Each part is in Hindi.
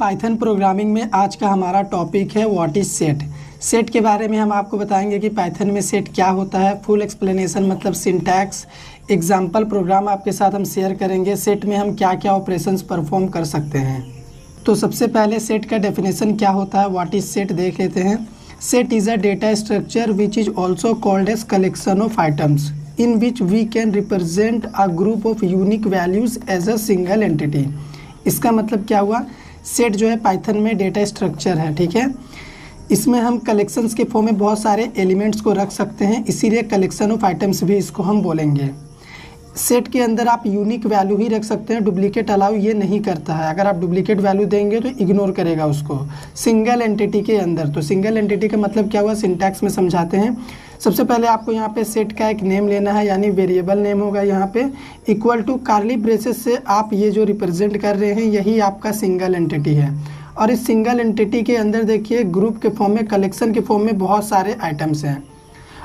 पाइथन प्रोग्रामिंग में आज का हमारा टॉपिक है व्हाट इज़ सेट। सेट के बारे में हम आपको बताएंगे कि पाइथन में सेट क्या होता है, फुल एक्सप्लेनेशन मतलब सिंटैक्स, एग्जाम्पल प्रोग्राम आपके साथ हम शेयर करेंगे। सेट में हम क्या क्या ऑपरेशंस परफॉर्म कर सकते हैं। तो सबसे पहले सेट का डेफिनेशन क्या होता है, व्हाट इज़ सेट देख लेते हैं। Set is a data structure which is also called as collection of items in which we can represent a group of unique values as a single entity. इसका मतलब क्या हुआ, सेट जो है पाइथन में डेटा स्ट्रक्चर है, ठीक है। इसमें हम कलेक्शंस के फॉर्म में बहुत सारे एलिमेंट्स को रख सकते हैं, इसीलिए कलेक्शन ऑफ आइटम्स भी इसको हम बोलेंगे। सेट के अंदर आप यूनिक वैल्यू ही रख सकते हैं, डुप्लीकेट अलाउ ये नहीं करता है। अगर आप डुप्लीकेट वैल्यू देंगे तो इग्नोर करेगा उसको। सिंगल एंटिटी के अंदर, तो सिंगल एंटिटी का मतलब क्या हुआ, सिंटैक्स में समझाते हैं। सबसे पहले आपको यहाँ पे सेट का एक नेम लेना है, यानी वेरिएबल नेम होगा यहाँ पे, इक्वल टू कार्ली ब्रेसेस से आप ये जो रिप्रेजेंट कर रहे हैं यही आपका सिंगल एंटिटी है। और इस सिंगल एंटिटी के अंदर देखिए ग्रुप के फॉर्म में, कलेक्शन के फॉर्म में बहुत सारे आइटम्स हैं।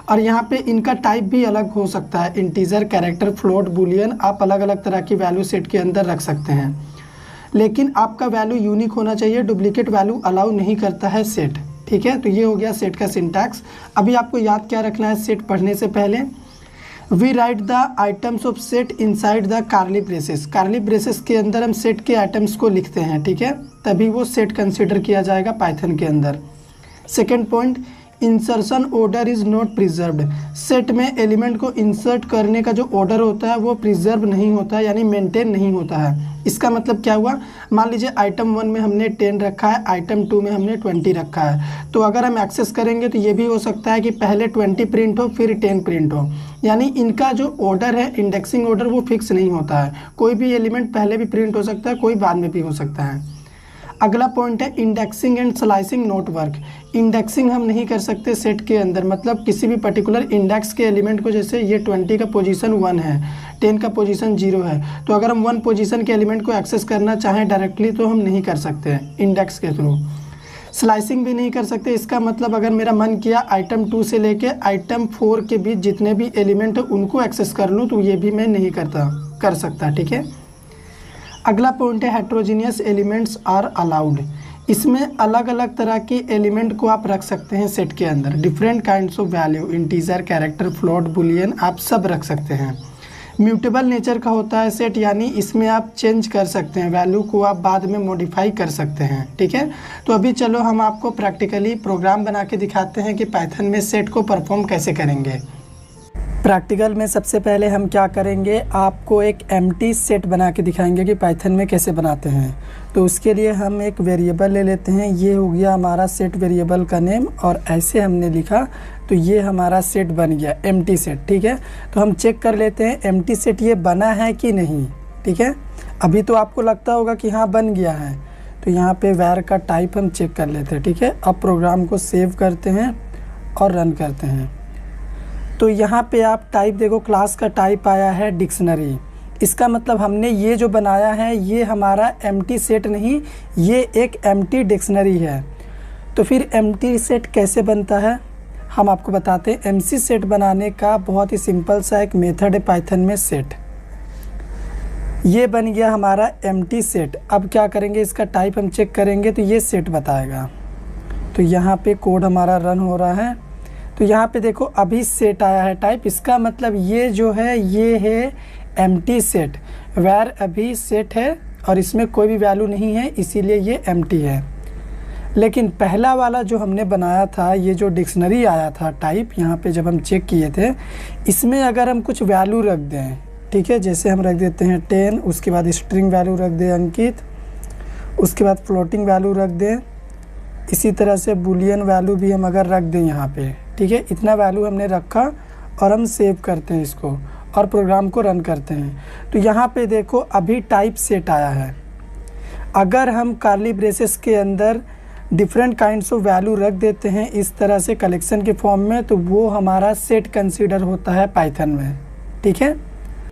और यहाँ पे इनका टाइप भी अलग हो सकता है, इंटीजर, कैरेक्टर, फ्लोट, बुलियन, आप अलग अलग तरह की वैल्यू सेट के अंदर रख सकते हैं। लेकिन आपका वैल्यू यूनिक होना चाहिए, डुप्लीकेट वैल्यू अलाउ नहीं करता है सेट, ठीक है। तो ये हो गया सेट का सिंटैक्स। अभी आपको याद क्या रखना है सेट पढ़ने से पहले, we write the items of set inside the curly braces. Curly braces के अंदर हम सेट के आइटम्स को लिखते हैं, ठीक है, तभी वो सेट कंसिडर किया जाएगा पाइथन के अंदर। Second point, insertion order is not preserved. Set में एलिमेंट को इंसर्ट करने का जो ऑर्डर होता है वो प्रिजर्व नहीं होता है, यानी मेंटेन नहीं होता है। इसका मतलब क्या हुआ, मान लीजिए आइटम 1 में हमने 10 रखा है, आइटम 2 में हमने 20 रखा है, तो अगर हम एक्सेस करेंगे तो ये भी हो सकता है कि पहले 20 प्रिंट हो फिर 10 प्रिंट हो। यानी इनका जो ऑर्डर है, इंडेक्सिंग ऑर्डर, वो फिक्स नहीं होता है। कोई भी एलिमेंट पहले भी प्रिंट हो सकता है, कोई बाद में भी हो सकता है। अगला पॉइंट है indexing and slicing note work. Indexing हम नहीं कर सकते सेट के अंदर, मतलब किसी भी पर्टिकुलर इंडेक्स के एलिमेंट को, जैसे ये 20 का पोजीशन 1 है, 10 का पोजीशन 0 है, तो अगर हम 1 पोजीशन के एलिमेंट को एक्सेस करना चाहें डायरेक्टली तो हम नहीं कर सकते हैं इंडेक्स के थ्रू। स्लाइसिंग भी नहीं कर सकते। इसका मतलब अगर मेरा मन किया आइटम 2 से लेके आइटम 4 के बीच जितने भी एलिमेंट है उनको एक्सेस कर लूँ, तो ये भी मैं नहीं कर सकता, ठीक है। अगला पॉइंट है हेट्रोजीनियस एलिमेंट्स आर अलाउड। इसमें अलग अलग तरह के एलिमेंट को आप रख सकते हैं सेट के अंदर, different kinds of value, integer, character, float, Boolean, आप सब रख सकते हैं। म्यूटेबल नेचर का होता है सेट, यानी इसमें आप चेंज कर सकते हैं, वैल्यू को आप बाद में मॉडिफाई कर सकते हैं, ठीक है। तो अभी चलो हम आपको प्रैक्टिकली प्रोग्राम बना के दिखाते हैं कि पाइथन में सेट को परफॉर्म कैसे करेंगे। प्रैक्टिकल में सबसे पहले हम क्या करेंगे, आपको एक एम्प्टी सेट बना के दिखाएंगे कि पाइथन में कैसे बनाते हैं। तो उसके लिए हम एक वेरिएबल ले लेते हैं, ये हो गया हमारा सेट वेरिएबल का नेम, और ऐसे हमने लिखा तो ये हमारा सेट बन गया, एम्प्टी सेट, ठीक है। तो हम चेक कर लेते हैं एम्प्टी सेट ये बना है कि नहीं, ठीक है। अभी तो आपको लगता होगा कि हाँ बन गया है, तो यहाँ पे वैर का टाइप हम चेक कर लेते हैं, ठीक है। अब प्रोग्राम को सेव करते हैं और रन करते हैं। तो यहाँ पे आप टाइप देखो, क्लास का टाइप आया है डिक्शनरी। इसका मतलब हमने ये जो बनाया है ये हमारा एम्प्टी सेट नहीं, ये एक एम्प्टी डिक्शनरी है। तो फिर एम्प्टी सेट कैसे बनता है हम आपको बताते हैं। एमसी सेट बनाने का बहुत ही सिंपल सा एक मेथड है पाइथन में, सेट। ये बन गया हमारा एम्प्टी सेट। अब क्या करेंगे, इसका टाइप हम चेक करेंगे तो ये सेट बताएगा। तो यहाँ पे कोड हमारा रन हो रहा है, तो यहाँ पे देखो अभी सेट आया है टाइप। इसका मतलब ये जो है ये है एम्प्टी सेट, वैर अभी सेट है और इसमें कोई भी वैल्यू नहीं है, इसीलिए ये एम्प्टी है। लेकिन पहला वाला जो हमने बनाया था, ये जो डिक्शनरी आया था टाइप, यहाँ पे जब हम चेक किए थे, इसमें अगर हम कुछ वैल्यू रख दें, ठीक है, जैसे हम रख देते हैं 10, उसके बाद स्ट्रिंग वैल्यू रख दें अंकित, उसके बाद फ्लोटिंग वैल्यू रख दें, इसी तरह से बुलियन वैल्यू भी हम अगर रख दें यहाँ पे, ठीक है। इतना वैल्यू हमने रखा और हम सेव करते हैं इसको और प्रोग्राम को रन करते हैं। तो यहाँ पे देखो अभी टाइप सेट आया है। अगर हम कार्ली ब्रेसेस के अंदर डिफरेंट काइंड्स ऑफ वैल्यू रख देते हैं इस तरह से कलेक्शन के फॉर्म में, तो वो हमारा सेट कंसीडर होता है पाइथन में, ठीक है।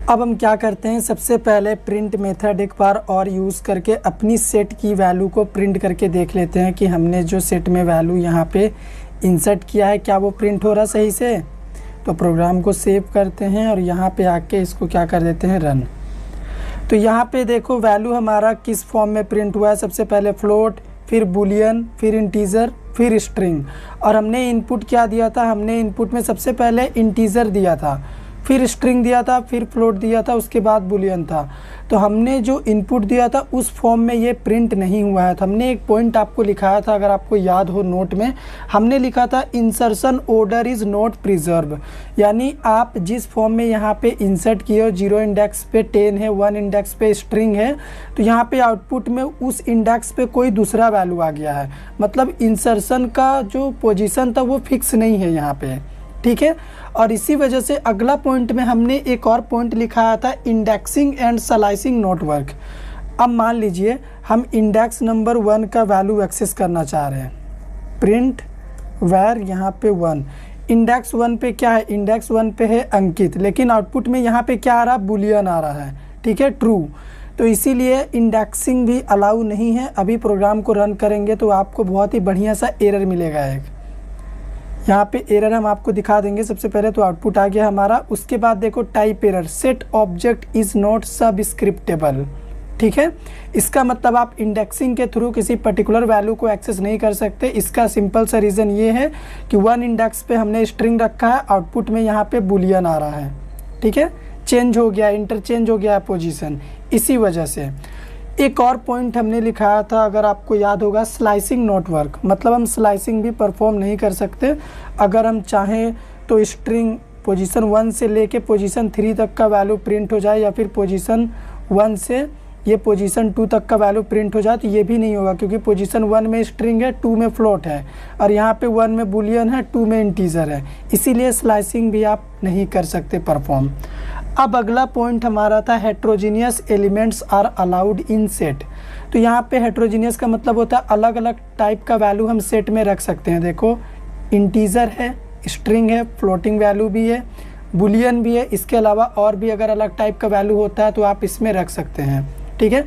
अब हम क्या करते हैं, सबसे पहले प्रिंट मेथड एक बार और यूज़ करके अपनी सेट की वैल्यू को प्रिंट करके देख लेते हैं कि हमने जो सेट में वैल्यू यहाँ पे इंसर्ट किया है क्या वो प्रिंट हो रहा सही से। तो प्रोग्राम को सेव करते हैं और यहाँ पे आके इसको क्या कर देते हैं, रन। तो यहाँ पे देखो वैल्यू हमारा किस फॉर्म में प्रिंट हुआ है, सबसे पहले फ्लोट, फिर बुलियन, फिर इंटीजर, फिर स्ट्रिंग। और हमने इनपुट क्या दिया था, हमने इनपुट में सबसे पहले इंटीजर दिया था, फिर स्ट्रिंग दिया था, फिर फ्लोट दिया था, उसके बाद बुलियन था। तो हमने जो इनपुट दिया था उस फॉर्म में ये प्रिंट नहीं हुआ है। तो हमने एक पॉइंट आपको लिखाया था, अगर आपको याद हो नोट में, हमने लिखा था insertion order is not preserve, यानी आप जिस फॉर्म में यहाँ पे इंसर्ट किए हो, 0 इंडेक्स पे 10 है, 1 इंडेक्स पे स्ट्रिंग है, तो यहाँ पे आउटपुट में उस इंडेक्स पे कोई दूसरा वैल्यू आ गया है, मतलब इंसर्शन का जो पोजीशन था वो फिक्स नहीं है यहाँ पे, ठीक है। और इसी वजह से अगला पॉइंट में हमने एक और पॉइंट लिखाया था, indexing and slicing not work. अब मान लीजिए हम इंडेक्स नंबर 1 का वैल्यू एक्सेस करना चाह रहे हैं, प्रिंट वैर यहाँ पे 1, इंडेक्स 1 पे क्या है, इंडेक्स 1 पे है अंकित, लेकिन आउटपुट में यहाँ पे क्या आ रहा है, बुलियन आ रहा है, ठीक है, ट्रू। तो इसीलिए इंडेक्सिंग भी अलाउ नहीं है। अभी प्रोग्राम को रन करेंगे तो आपको बहुत ही बढ़िया सा एरर मिलेगा। एक यहाँ पे एरर हम आपको दिखा देंगे। सबसे पहले तो आउटपुट आ गया हमारा, उसके बाद देखो type error, set object is not subscriptable, ठीक है। इसका मतलब आप इंडेक्सिंग के थ्रू किसी पर्टिकुलर वैल्यू को एक्सेस नहीं कर सकते। इसका सिंपल सा रीज़न ये है कि 1 इंडेक्स पे हमने स्ट्रिंग रखा है, आउटपुट में यहाँ पे बुलियन आ रहा है, ठीक है, चेंज हो गया, इंटरचेंज हो गया पोजीशन, इसी वजह से। एक और पॉइंट हमने लिखाया था, अगर आपको याद होगा, स्लाइसिंग नॉट वर्क, मतलब हम स्लाइसिंग भी परफॉर्म नहीं कर सकते। अगर हम चाहें तो स्ट्रिंग पोजीशन 1 से लेके पोजीशन 3 तक का वैल्यू प्रिंट हो जाए, या फिर पोजीशन 1 से ये पोजीशन 2 तक का वैल्यू प्रिंट हो जाए, तो ये भी नहीं होगा, क्योंकि पोजीशन 1 में स्ट्रिंग है, 2 में फ्लोट है, और यहाँ पे 1 में बुलियन है, 2 में इंटीजर है, इसीलिए स्लाइसिंग भी आप नहीं कर सकते परफॉर्म। अब अगला पॉइंट हमारा था, heterogeneous elements are allowed in set. तो यहाँ पे हेट्रोजीनियस का मतलब होता है अलग अलग टाइप का वैल्यू हम सेट में रख सकते हैं। देखो इंटीजर है, स्ट्रिंग है, फ्लोटिंग वैल्यू भी है, बुलियन भी है, इसके अलावा और भी अगर अलग टाइप का वैल्यू होता है तो आप इसमें रख सकते हैं, ठीक है।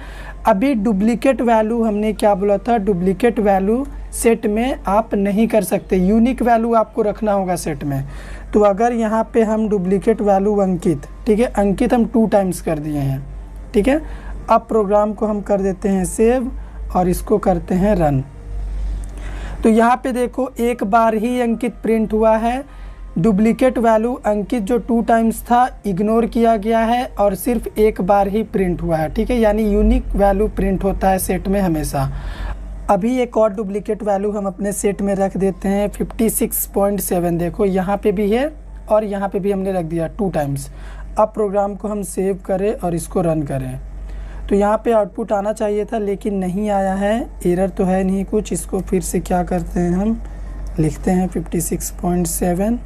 अभी डुप्लीकेट वैल्यू हमने क्या बोला था, डुप्लीकेट वैल्यू सेट में आप नहीं कर सकते, यूनिक वैल्यू आपको रखना होगा सेट में। तो अगर यहाँ पे हम डुप्लीकेट वैल्यू अंकित, ठीक है, अंकित हम 2 टाइम्स कर दिए हैं, ठीक है। अब प्रोग्राम को हम कर देते हैं सेव और इसको करते हैं रन। तो यहाँ पे देखो एक बार ही अंकित प्रिंट हुआ है, डुप्लीकेट वैल्यू अंकित जो 2 टाइम्स था इग्नोर किया गया है और सिर्फ एक बार ही प्रिंट हुआ है, ठीक है, यानी यूनिक वैल्यू प्रिंट होता है सेट में हमेशा। अभी एक और डुप्लीकेट वैल्यू हम अपने सेट में रख देते हैं 56.7। देखो यहाँ पे भी है और यहाँ पे भी हमने रख दिया 2 टाइम्स। अब प्रोग्राम को हम सेव करें और इसको रन करें, तो यहाँ पे आउटपुट आना चाहिए था लेकिन नहीं आया है, एरर तो है नहीं कुछ। इसको फिर से क्या करते हैं, हम लिखते हैं 56.7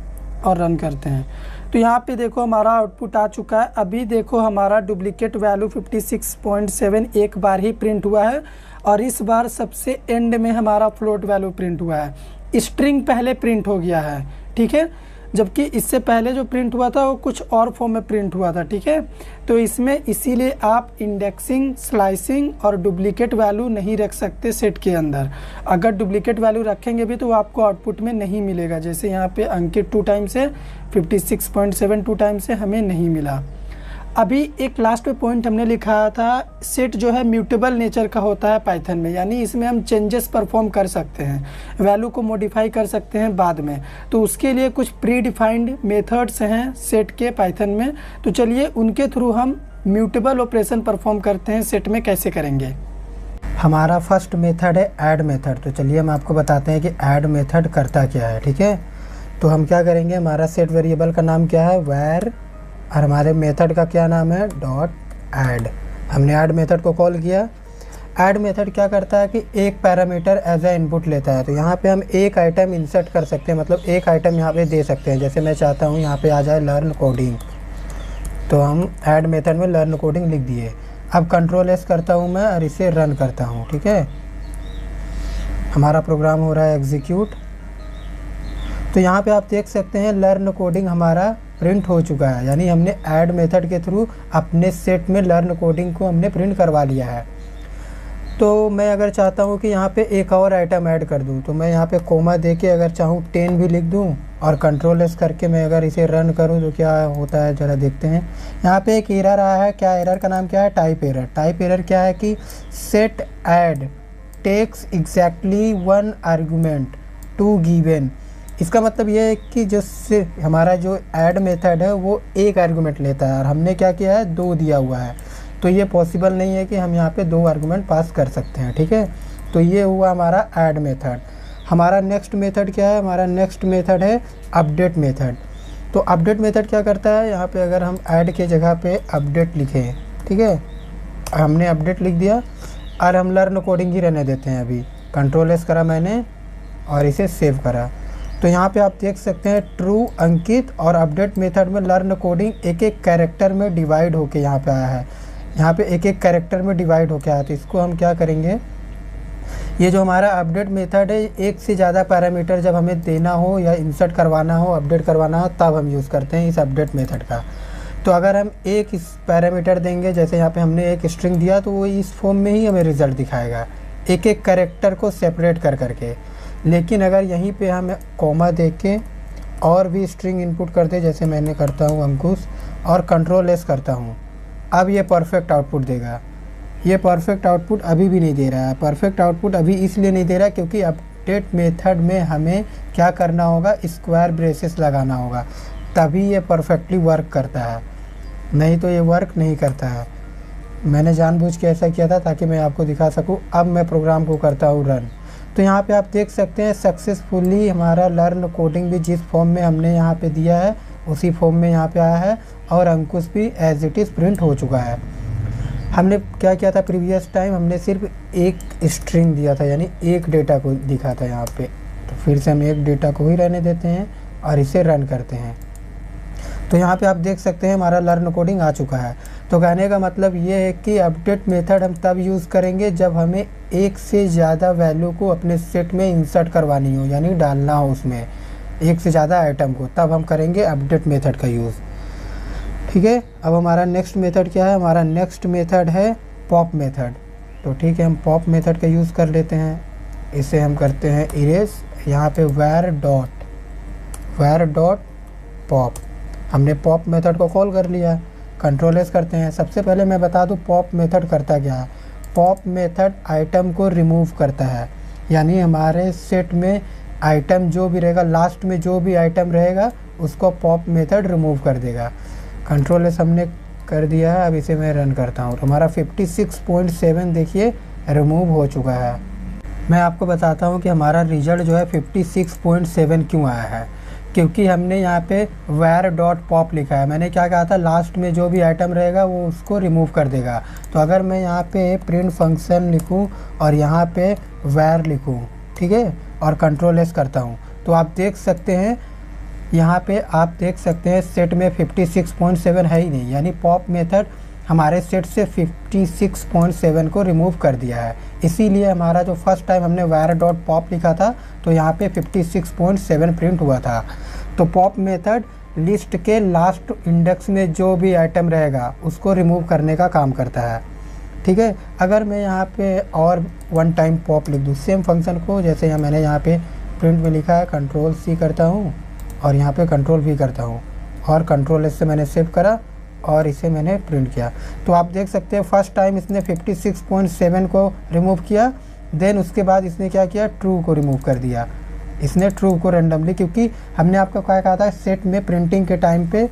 और रन करते हैं। तो यहाँ पे देखो हमारा आउटपुट आ चुका है। अभी देखो हमारा डुप्लीकेट वैल्यू 56.7 एक बार ही प्रिंट हुआ है और इस बार सबसे एंड में हमारा फ्लोट वैल्यू प्रिंट हुआ है। स्ट्रिंग पहले प्रिंट हो गया है, ठीक है, जबकि इससे पहले जो प्रिंट हुआ था वो कुछ और फॉर्म में प्रिंट हुआ था, ठीक है। तो इसमें इसीलिए आप इंडेक्सिंग, स्लाइसिंग और डुप्लीकेट वैल्यू नहीं रख सकते सेट के अंदर। अगर डुप्लीकेट वैल्यू रखेंगे भी तो वो आपको आउटपुट में नहीं मिलेगा। जैसे यहाँ पे अंकित 2 टाइम्स है, 56.7 2 टाइम्स है, हमें नहीं मिला। अभी एक लास्ट पे पॉइंट हमने लिखा था, सेट जो है म्यूटेबल नेचर का होता है पाइथन में, यानी इसमें हम चेंजेस परफॉर्म कर सकते हैं, वैल्यू को मॉडिफाई कर सकते हैं बाद में। तो उसके लिए कुछ प्री डिफाइंड मेथड्स हैं सेट के पाइथन में, तो चलिए उनके थ्रू हम म्यूटेबल ऑपरेशन परफॉर्म करते हैं। सेट में कैसे करेंगे, हमारा फर्स्ट मेथड है ऐड मेथड। तो चलिए हम आपको बताते हैं कि ऐड मेथड करता क्या है, ठीक है। तो हम क्या करेंगे, हमारा सेट वेरिएबल का नाम क्या है, वैर, और हमारे मेथड का क्या नाम है, डॉट ऐड। हमने ऐड मेथड को कॉल किया। ऐड मेथड क्या करता है कि एक पैरामीटर एज ए इनपुट लेता है। तो यहाँ पे हम एक आइटम इंसर्ट कर सकते हैं, मतलब एक आइटम यहाँ पे दे सकते हैं। जैसे मैं चाहता हूँ यहाँ पे आ जाए लर्न कोडिंग, तो हम ऐड मेथड में लर्न कोडिंग लिख दिए। अब कंट्रोल-S करता हूँ मैं और इसे रन करता हूँ, ठीक है। हमारा प्रोग्राम हो रहा है एग्जीक्यूट। तो यहाँ पे आप देख सकते हैं लर्न कोडिंग हमारा प्रिंट हो चुका है, यानी हमने ऐड मेथड के थ्रू अपने सेट में लर्न कोडिंग को हमने प्रिंट करवा लिया है। तो मैं अगर चाहता हूँ कि यहाँ पे एक और आइटम ऐड कर दूँ, तो मैं यहाँ पे कोमा दे के अगर चाहूँ 10 भी लिख दूँ और कंट्रोल एस करके मैं अगर इसे रन करूँ तो क्या होता है ज़रा देखते हैं। यहाँ पे एक एरर आया है, क्या एरर का नाम क्या है, टाइप एरर। टाइप एरर क्या है कि set add takes exactly 1 argument two given. इसका मतलब ये है कि जो हमारा जो ऐड मेथड है वो एक आर्गुमेंट लेता है और हमने क्या किया है, 2 दिया हुआ है। तो ये पॉसिबल नहीं है कि हम यहाँ पे 2 आर्गुमेंट पास कर सकते हैं, ठीक है। तो ये हुआ हमारा ऐड मेथड। हमारा नेक्स्ट मेथड क्या है, हमारा नेक्स्ट मेथड है अपडेट मेथड। तो अपडेट मेथड क्या करता है, यहाँ पे अगर हम ऐड के जगह पे अपडेट लिखें, ठीक है, हमने अपडेट लिख दिया और हम लर्न कोडिंग ही रहने देते हैं। अभी कंट्रोल एस करा मैंने और इसे सेव करा। तो यहाँ पे आप देख सकते हैं ट्रू अंकित और अपडेट मेथड में लर्न कोडिंग एक एक कैरेक्टर में डिवाइड होके यहाँ पे आया है। यहाँ पे एक एक कैरेक्टर में डिवाइड होके आया। तो इसको हम क्या करेंगे, ये जो हमारा अपडेट मेथड है, एक से ज़्यादा पैरामीटर जब हमें देना हो या इंसर्ट करवाना हो, अपडेट करवाना हो, तब हम यूज़ करते हैं इस अपडेट मेथड का। तो अगर हम एक इस पैरामीटर देंगे, जैसे यहाँ पे हमने एक स्ट्रिंग दिया, तो वो इस फॉर्म में ही हमें रिज़ल्ट दिखाएगा, एक एक कैरेक्टर को सेपरेट कर करके। लेकिन अगर यहीं पे हम कॉमा दे के और भी स्ट्रिंग इनपुट करते, जैसे मैंने करता हूँ अंकुश और कंट्रोल एस करता हूँ, अब ये परफेक्ट आउटपुट देगा। ये परफेक्ट आउटपुट अभी भी नहीं दे रहा है। परफेक्ट आउटपुट अभी इसलिए नहीं दे रहा क्योंकि अपडेट मेथड में हमें क्या करना होगा, स्क्वायर ब्रेसेस लगाना होगा, तभी ये परफेक्टली वर्क करता है, नहीं तो ये वर्क नहीं करता है। मैंने जानबूझ के ऐसा किया था ताकि मैं आपको दिखा सकूं। अब मैं प्रोग्राम को करता हूं रन। तो यहाँ पे आप देख सकते हैं सक्सेसफुली हमारा लर्न कोडिंग भी जिस फॉर्म में हमने यहाँ पे दिया है उसी फॉर्म में यहाँ पे आया है और अंकुश भी एज इट इज़ प्रिंट हो चुका है। हमने क्या किया था प्रीवियस टाइम, हमने सिर्फ एक स्ट्रिंग दिया था, यानी एक डेटा को दिखा था यहाँ पे। तो फिर से हम एक डेटा को ही रहने देते हैं और इसे रन करते हैं। तो यहाँ पे आप देख सकते हैं हमारा लर्न कोडिंग आ चुका है। तो कहने का मतलब ये है कि अपडेट मेथड हम तब यूज़ करेंगे जब हमें एक से ज़्यादा वैल्यू को अपने सेट में इंसर्ट करवानी हो, यानी डालना हो उसमें एक से ज़्यादा आइटम को, तब हम करेंगे अपडेट मेथड का यूज़, ठीक है। अब हमारा नेक्स्ट मेथड क्या है, हमारा नेक्स्ट मेथड है पॉप मेथड। तो ठीक है, हम पॉप मेथड का यूज़ कर लेते हैं। इसे हम करते हैं इरेज, यहाँ पे वैर डॉट पॉप, हमने पॉप मेथड को कॉल कर लिया। कंट्रोल एस करते हैं। सबसे पहले मैं बता दूं पॉप मेथड करता क्या है। पॉप मेथड आइटम को रिमूव करता है, यानी हमारे सेट में आइटम जो भी रहेगा, लास्ट में जो भी आइटम रहेगा उसको पॉप मेथड रिमूव कर देगा। कंट्रोल एस हमने कर दिया है। अब इसे मैं रन करता हूँ तो हमारा 56.7 देखिए रिमूव हो चुका है। मैं आपको बताता हूँ कि हमारा रिजल्ट जो है 56.7 क्यों आया है, क्योंकि हमने यहाँ पे वैर डॉट पॉप लिखा है। मैंने क्या कहा था, लास्ट में जो भी आइटम रहेगा वो उसको रिमूव कर देगा। तो अगर मैं यहाँ पे प्रिंट फंक्शन लिखूँ और यहाँ पे वैर लिखूँ, ठीक है, और कंट्रोल एस करता हूँ, तो आप देख सकते हैं यहाँ पे आप देख सकते हैं सेट में 56.7 है ही नहीं, यानी पॉप मेथड हमारे सेट से 56.7 को रिमूव कर दिया है। इसीलिए हमारा जो फर्स्ट टाइम हमने वायर डॉट पॉप लिखा था तो यहाँ पे 56.7 प्रिंट हुआ था। तो पॉप मेथड लिस्ट के लास्ट इंडेक्स में जो भी आइटम रहेगा उसको रिमूव करने का काम करता है, ठीक है। अगर मैं यहाँ पे और वन टाइम पॉप लिख दूँ सेम फंक्शन को, जैसे यहाँ मैंने यहाँ पे प्रिंट में लिखा है, कंट्रोल सी करता हूँ और यहाँ पे कंट्रोल वी करता हूँ और कंट्रोल एस से मैंने सेव करा और इसे मैंने प्रिंट किया, तो आप देख सकते हैं फर्स्ट टाइम इसने 56.7 को रिमूव किया, देन उसके बाद इसने क्या किया, ट्रू को रिमूव कर दिया। इसने ट्रू को रैंडमली, क्योंकि हमने आपको क्या कहा था, सेट में प्रिंटिंग के टाइम पे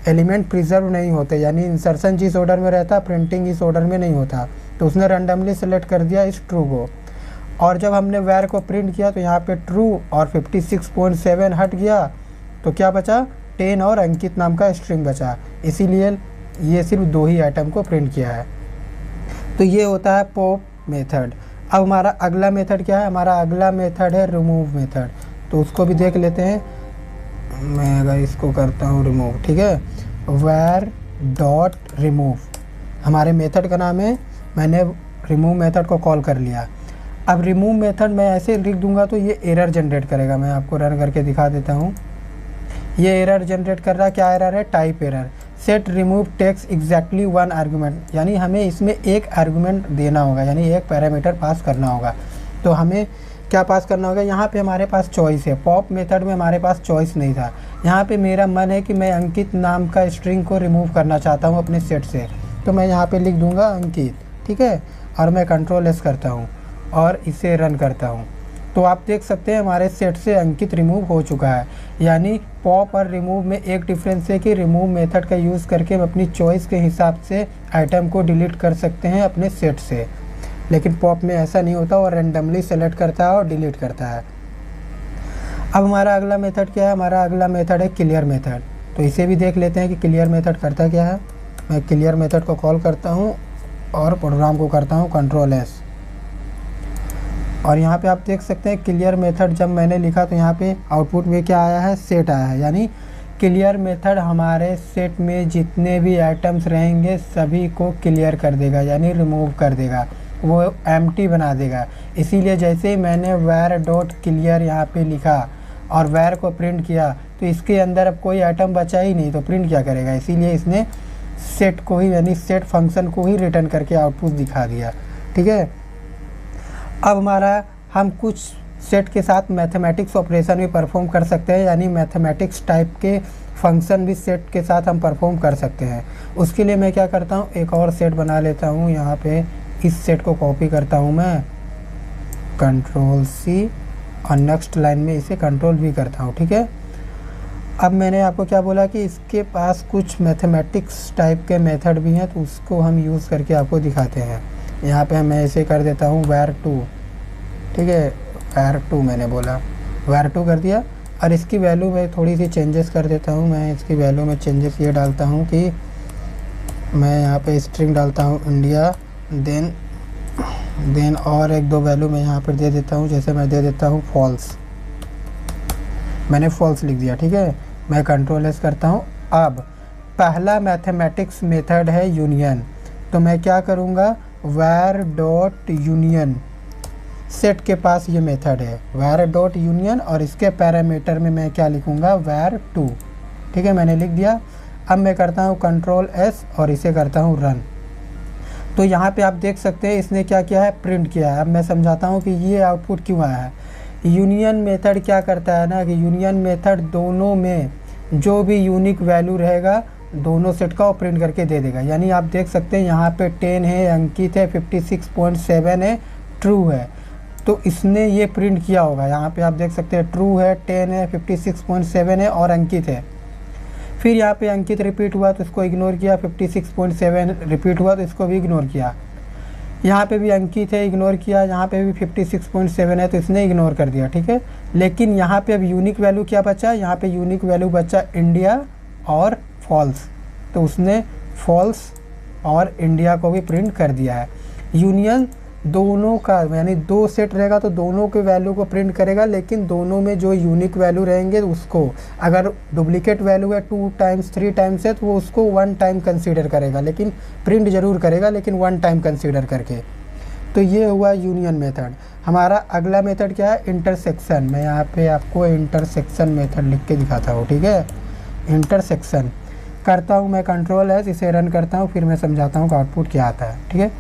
एलिमेंट प्रिजर्व नहीं होते, यानी इंसर्शन जिस ऑर्डर में रहता प्रिंटिंग इस ऑर्डर में नहीं होता, तो उसने रैंडमली सेलेक्ट कर दिया इस ट्रू को। और जब हमने वैर को प्रिंट किया तो यहाँ पे ट्रू और 56.7 हट गया, तो क्या बचा, 10 और अंकित नाम का स्ट्रिंग बचा। इसीलिए ये सिर्फ 2 ही आइटम को प्रिंट किया है। तो ये होता है पॉप मेथड। अब हमारा अगला मेथड क्या है, हमारा अगला मेथड है रिमूव मेथड। तो उसको भी देख लेते हैं। मैं अगर इसको करता हूँ रिमूव, ठीक है, वैर डॉट रिमूव हमारे मेथड का नाम है। मैंने रिमूव मेथड को कॉल कर लिया। अब रिमूव मेथड मैं ऐसे लिख दूंगा तो ये एरर जनरेट करेगा। मैं आपको रन करके दिखा देता हूँ। ये एरर जनरेट कर रहा है, क्या एरर है, type error. Set remove takes exactly one argument, यानी हमें इसमें एक आर्गूमेंट देना होगा, यानी एक पैरामीटर पास करना होगा। तो हमें क्या पास करना होगा, यहाँ पे हमारे पास चॉइस है, पॉप मेथड में हमारे पास चॉइस नहीं था। यहाँ पे मेरा मन है कि मैं अंकित नाम का स्ट्रिंग को रिमूव करना चाहता हूँ अपने सेट से, तो मैं यहाँ पे लिख दूँगा अंकित, ठीक है, और मैं कंट्रोल एस करता हूँ और इसे रन करता हूँ। तो आप देख सकते हैं हमारे सेट से अंकित रिमूव हो चुका है। यानी पॉप और रिमूव में एक डिफरेंस है कि रिमूव मेथड का यूज़ करके हम अपनी चॉइस के हिसाब से आइटम को डिलीट कर सकते हैं अपने सेट से, लेकिन पॉप में ऐसा नहीं होता, और रैंडमली सेलेक्ट करता है और डिलीट करता है। अब हमारा अगला मेथड क्या है, हमारा अगला मेथड है क्लियर मेथड। तो इसे भी देख लेते हैं कि क्लियर मेथड करता क्या है। मैं क्लियर मेथड को कॉल करता हूँ और प्रोग्राम को करता हूँ कंट्रोल एस, और यहाँ पे आप देख सकते हैं क्लियर मेथड जब मैंने लिखा तो यहाँ पे आउटपुट में क्या आया है, सेट आया है। यानी क्लियर मेथड हमारे सेट में जितने भी आइटम्स रहेंगे सभी को क्लियर कर देगा, यानी रिमूव कर देगा, वो एम्प्टी बना देगा। इसीलिए जैसे ही मैंने वैर डॉट क्लियर यहाँ पे लिखा और वैर को प्रिंट किया तो इसके अंदर अब कोई आइटम बचा ही नहीं, तो प्रिंट क्या करेगा, इसीलिए इसने सेट को ही, यानी सेट फंक्शन को ही रिटर्न करके आउटपुट दिखा दिया, ठीक है। अब हमारा हम कुछ सेट के साथ मैथमेटिक्स ऑपरेशन भी परफॉर्म कर सकते हैं, यानी मैथमेटिक्स टाइप के फंक्शन भी सेट के साथ हम परफॉर्म कर सकते हैं। उसके लिए मैं क्या करता हूँ, एक और सेट बना लेता हूँ। यहाँ पे इस सेट को कॉपी करता हूँ मैं, कंट्रोल सी, और नेक्स्ट लाइन में इसे कंट्रोल भी करता हूँ, ठीक है। अब मैंने आपको क्या बोला कि इसके पास कुछ मैथमेटिक्स टाइप के मेथड भी हैं, तो उसको हम यूज़ करके आपको दिखाते हैं। यहाँ पे मैं इसे कर देता हूँ var2, ठीक है, var2 मैंने बोला, var2 कर दिया। और इसकी वैल्यू में थोड़ी सी चेंजेस कर देता हूँ। मैं इसकी वैल्यू में चेंजेस ये डालता हूँ कि मैं यहाँ पे स्ट्रिंग डालता हूँ इंडिया, देन और एक दो वैल्यू मैं यहाँ पर दे देता हूँ, जैसे मैं दे देता हूँ फॉल्स, मैंने फॉल्स लिख दिया, ठीक है। मैं कंट्रोल एस करता हूँ। अब पहला मैथमेटिक्स मेथड है यूनियन, तो मैं क्या करूँगा, var डॉट यूनियन, सेट के पास ये मेथड है var डॉट यूनियन, और इसके पैरामीटर में मैं क्या लिखूँगा, var2, ठीक है, मैंने लिख दिया। अब मैं करता हूँ कंट्रोल एस और इसे करता हूँ रन। तो यहाँ पे आप देख सकते हैं इसने क्या किया है, प्रिंट किया है। अब मैं समझाता हूँ कि ये आउटपुट क्यों आया है। यूनियन मेथड क्या करता है ना, कि यूनियन मेथड दोनों में जो भी यूनिक वैल्यू रहेगा दोनों सेट का प्रिंट करके दे देगा। यानी आप देख सकते हैं यहाँ पे 10 है, अंकित है, 56.7 है, ट्रू है, तो इसने ये प्रिंट किया होगा। यहाँ पे आप देख सकते हैं ट्रू है, 10 है, 56.7 है और अंकित है। फिर यहाँ पे अंकित रिपीट हुआ तो इसको इग्नोर किया, 56.7 रिपीट हुआ तो इसको भी इग्नोर किया। यहाँ पे भी अंकित है, इग्नोर किया, यहाँ पे भी 56.7 है तो इसने इग्नोर कर दिया, ठीक है। लेकिन यहाँ पे अब यूनिक वैल्यू क्या बचा, यहाँ पे यूनिक वैल्यू बचा इंडिया और फॉल्स, तो उसने फॉल्स और इंडिया को भी प्रिंट कर दिया है। यूनियन दोनों का, यानी दो सेट रहेगा तो दोनों के वैल्यू को प्रिंट करेगा, लेकिन दोनों में जो यूनिक वैल्यू रहेंगे उसको, अगर डुप्लीकेट वैल्यू है 2 टाइम्स 3 टाइम्स है तो वो उसको 1 टाइम कंसीडर करेगा, लेकिन प्रिंट जरूर करेगा, लेकिन 1 टाइम कंसीडर करके। तो ये हुआ यूनियन मेथड। हमारा अगला मेथड क्या है, इंटरसेक्शन। मैं यहाँ पे आपको इंटरसेक्शन मेथड लिख के दिखाता हूँ, ठीक है। इंटरसेक्शन करता हूँ मैं कंट्रोल एस, इसे रन करता हूँ, फिर मैं समझाता हूँ कि आउटपुट क्या आता है, ठीक है।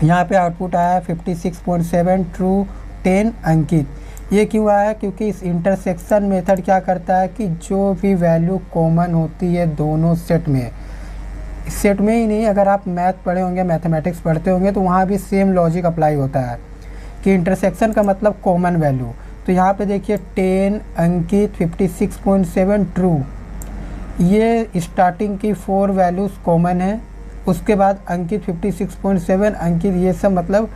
यहाँ पे आउटपुट आया है 56.7 ट्रू, 10 अंकित। ये क्यों आया है, क्योंकि इस इंटरसेक्शन मेथड क्या करता है कि जो भी वैल्यू कॉमन होती है दोनों सेट में, सेट में ही नहीं, अगर आप मैथ पढ़े होंगे, मैथमेटिक्स पढ़ते होंगे तो वहाँ भी सेम लॉजिक अप्लाई होता है कि इंटरसेक्शन का मतलब कॉमन वैल्यू। तो यहाँ पे देखिए 10 अंकित, 56.7 ट्रू, ये स्टार्टिंग की 4 वैल्यूज़ कॉमन है। उसके बाद अंकित 56.7 अंकित, ये सब मतलब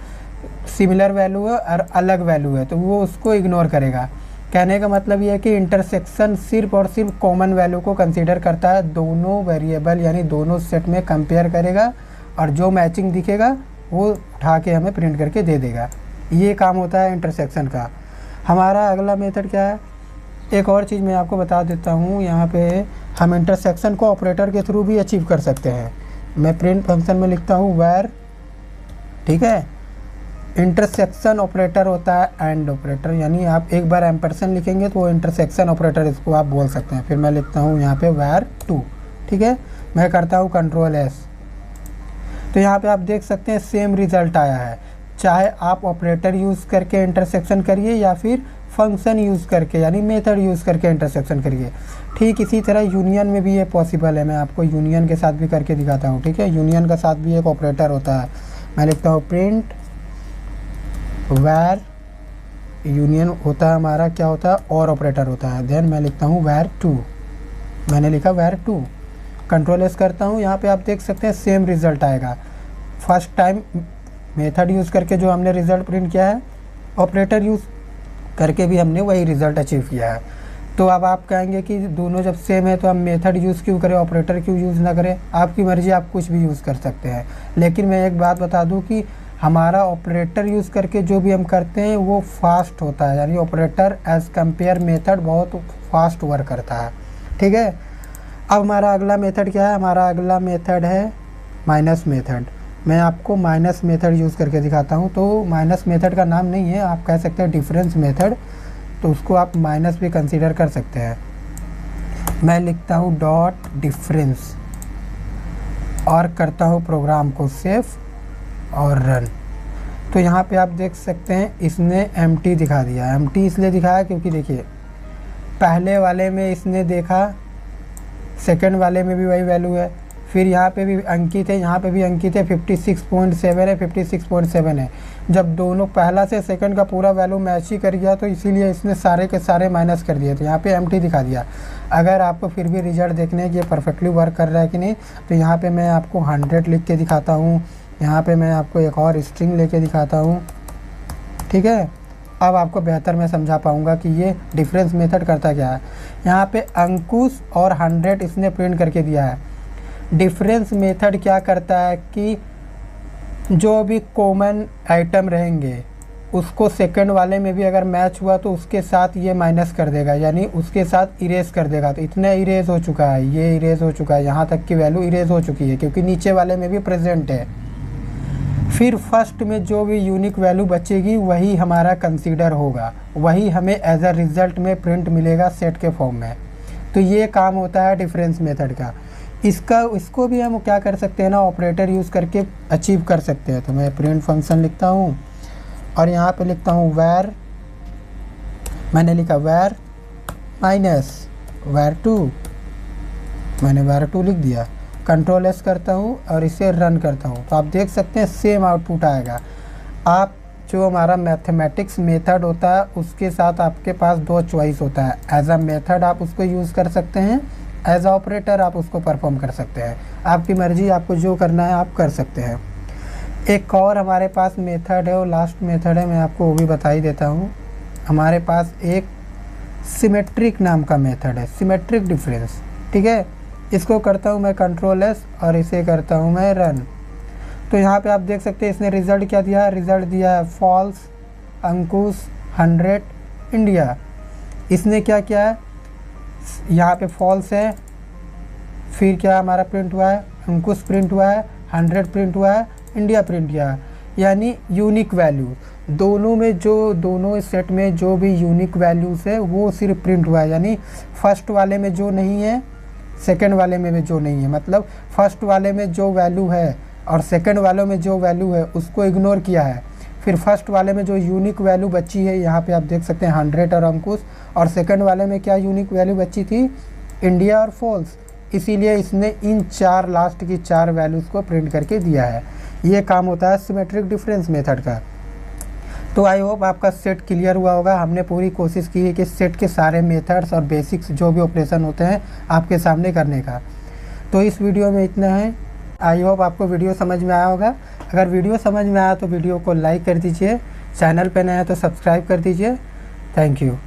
सिमिलर वैल्यू है और अलग वैल्यू है, तो वो उसको इग्नोर करेगा। कहने का मतलब ये है कि इंटरसेक्शन सिर्फ और सिर्फ कॉमन वैल्यू को कंसीडर करता है, दोनों वेरिएबल यानी दोनों सेट में कंपेयर करेगा और जो मैचिंग दिखेगा वो उठा के हमें प्रिंट करके दे देगा। ये काम होता है इंटरसेक्शन का। हमारा अगला मेथड क्या है, एक और चीज़ मैं आपको बता देता हूँ। यहाँ पे हम इंटरसेक्शन को ऑपरेटर के थ्रू भी अचीव कर सकते हैं। मैं प्रिंट फंक्शन में लिखता हूँ वैर, ठीक है। इंटरसेक्शन ऑपरेटर होता है एंड ऑपरेटर, यानी आप एक बार एम्परसेंड लिखेंगे तो वो इंटरसेक्शन ऑपरेटर, इसको आप बोल सकते हैं। फिर मैं लिखता हूँ यहाँ पे var2, ठीक है। मैं करता हूँ कंट्रोल एस, तो यहाँ पे आप देख सकते हैं सेम रिज़ल्ट आया है। चाहे आप ऑपरेटर यूज़ करके इंटरसेक्शन करिए या फिर फंक्शन यूज़ करके यानी मेथड यूज़ करके इंटरसेक्शन करिए। ठीक इसी तरह यूनियन में भी ये पॉसिबल है। मैं आपको यूनियन के साथ भी करके दिखाता हूँ। ठीक है, यूनियन का साथ भी एक ऑपरेटर होता है। मैं लिखता हूँ प्रिंट वैर, यूनियन होता है हमारा क्या होता है, और ऑपरेटर होता है। देन मैं लिखता हूँ वैर टू, मैंने लिखा वैर टू, कंट्रोल एस करता हूँ। यहाँ पे आप देख सकते हैं सेम रिज़ल्ट आएगा। फर्स्ट टाइम मेथड यूज़ करके जो हमने रिज़ल्ट प्रिंट किया है, ऑपरेटर यूज़ करके भी हमने वही रिज़ल्ट अचीव किया है। तो अब आप कहेंगे कि दोनों जब सेम है तो हम मेथड यूज़ क्यों करें, ऑपरेटर क्यों यूज़ ना करें। आपकी मर्ज़ी, आप कुछ भी यूज़ कर सकते हैं। लेकिन मैं एक बात बता दूं कि हमारा ऑपरेटर यूज़ करके जो भी हम करते हैं वो फास्ट होता है, यानी ऑपरेटर एज़ कंपेयर मेथड बहुत फास्ट वर्क करता है। ठीक है, अब हमारा अगला मेथड क्या है, हमारा अगला मेथड है माइनस मेथड। मैं आपको माइनस मेथड यूज़ करके दिखाता हूँ। तो माइनस मेथड का नाम नहीं है, आप कह सकते हैं डिफरेंस मेथड, तो उसको आप माइनस भी कंसीडर कर सकते हैं। मैं लिखता हूँ डॉट डिफरेंस और करता हूँ प्रोग्राम को सेव और रन। तो यहाँ पे आप देख सकते हैं इसने एम्प्टी दिखा दिया। एम्प्टी इसलिए दिखाया क्योंकि देखिए पहले वाले में इसने देखा, सेकंड वाले में भी वही वैल्यू है, फिर यहाँ पे भी अंकित है, यहाँ पे भी अंकित है, 56.7 है, 56.7 है। जब दोनों पहला से सेकंड का पूरा वैल्यू मैच ही कर गया तो इसीलिए इसने सारे के सारे माइनस कर दिए, तो यहाँ पे एम्प्टी दिखा दिया। अगर आपको फिर भी रिजल्ट देखने हैं कि ये परफेक्टली वर्क कर रहा है कि नहीं, तो यहाँ पे मैं आपको 100 लिख के दिखाता हूँ। यहाँ पे मैं आपको एक और स्ट्रिंग लेके दिखाता हूँ। ठीक है, अब आपको बेहतर मैं समझा पाऊँगा कि ये डिफरेंस मेथड करता क्या है। यहाँ पे अंकुश और 100 इसने प्रिंट करके दिया है। डिफरेंस मेथड क्या करता है कि जो भी कॉमन आइटम रहेंगे उसको सेकंड वाले में भी अगर मैच हुआ तो उसके साथ ये माइनस कर देगा, यानी उसके साथ इरेज कर देगा। तो इतना इरेज हो चुका है, ये इरेज हो चुका है, यहाँ तक की वैल्यू इरेज हो चुकी है क्योंकि नीचे वाले में भी प्रेजेंट है। फिर फर्स्ट में जो भी यूनिक वैल्यू बचेगी वही हमारा कंसीडर होगा, वही हमें एज अ रिज़ल्ट में प्रिंट मिलेगा सेट के फॉर्म में। तो ये काम होता है डिफरेंस मेथड का। इसको भी हम क्या कर सकते हैं ना, ऑपरेटर यूज़ करके अचीव कर सकते हैं। तो मैं प्रिंट फंक्शन लिखता हूँ और यहाँ पे लिखता हूँ वैर, मैंने लिखा वैर माइनस वैर टू, मैंने वैर टू लिख दिया। कंट्रोल एस करता हूँ और इसे रन करता हूँ, तो आप देख सकते हैं सेम आउटपुट आएगा। आप जो हमारा मैथमेटिक्स मेथड होता है उसके साथ आपके पास दो चॉइस होता है। एज अ मेथड आप उसको यूज़ कर सकते हैं, एज अ ऑपरेटर आप उसको परफॉर्म कर सकते हैं। आपकी मर्ज़ी, आपको जो करना है आप कर सकते हैं। एक और हमारे पास मेथड है, वो लास्ट मेथड है, मैं आपको वो भी बता ही देता हूँ। हमारे पास एक सिमेट्रिक नाम का मेथड है, सिमेट्रिक डिफरेंस। ठीक है, इसको करता हूँ मैं कंट्रोल एस और इसे करता हूँ मैं रन। तो यहाँ पे आप देख सकते हैं इसने रिज़ल्ट क्या दिया है, रिज़ल्ट दिया है फॉल्स, अंकुश, 100, इंडिया। इसने क्या किया है, यहाँ पे फॉल्स है, फिर क्या हमारा प्रिंट हुआ है, अंकुश प्रिंट हुआ है, 100 प्रिंट हुआ है, इंडिया प्रिंट किया है, यानी यूनिक वैल्यू। दोनों में जो दोनों सेट में जो भी यूनिक वैल्यूज़ है वो सिर्फ प्रिंट हुआ है, यानी फर्स्ट वाले में जो नहीं है सेकंड वाले में भी जो नहीं है। मतलब फर्स्ट वाले में जो वैल्यू है और सेकंड वालों में जो वैल्यू है उसको इग्नोर किया है। फिर फर्स्ट वाले में जो यूनिक वैल्यू बची है, यहाँ पे आप देख सकते हैं 100 और अंकुश, और सेकंड वाले में क्या यूनिक वैल्यू बची थी, इंडिया और फॉल्स। इसीलिए इसने इन चार लास्ट की 4 वैल्यूज़ को प्रिंट करके दिया है। ये काम होता है सिमेट्रिक डिफरेंस मेथड का। तो आई होप आपका सेट क्लियर हुआ होगा। हमने पूरी कोशिश की है कि सेट के सारे मेथड्स और बेसिक्स जो भी ऑपरेशन होते हैं आपके सामने करने का। तो इस वीडियो में इतना है। आई होप आपको वीडियो समझ में आया होगा। अगर वीडियो समझ में आया तो वीडियो को लाइक कर दीजिए, चैनल पर नया है तो सब्सक्राइब कर दीजिए। Thank you.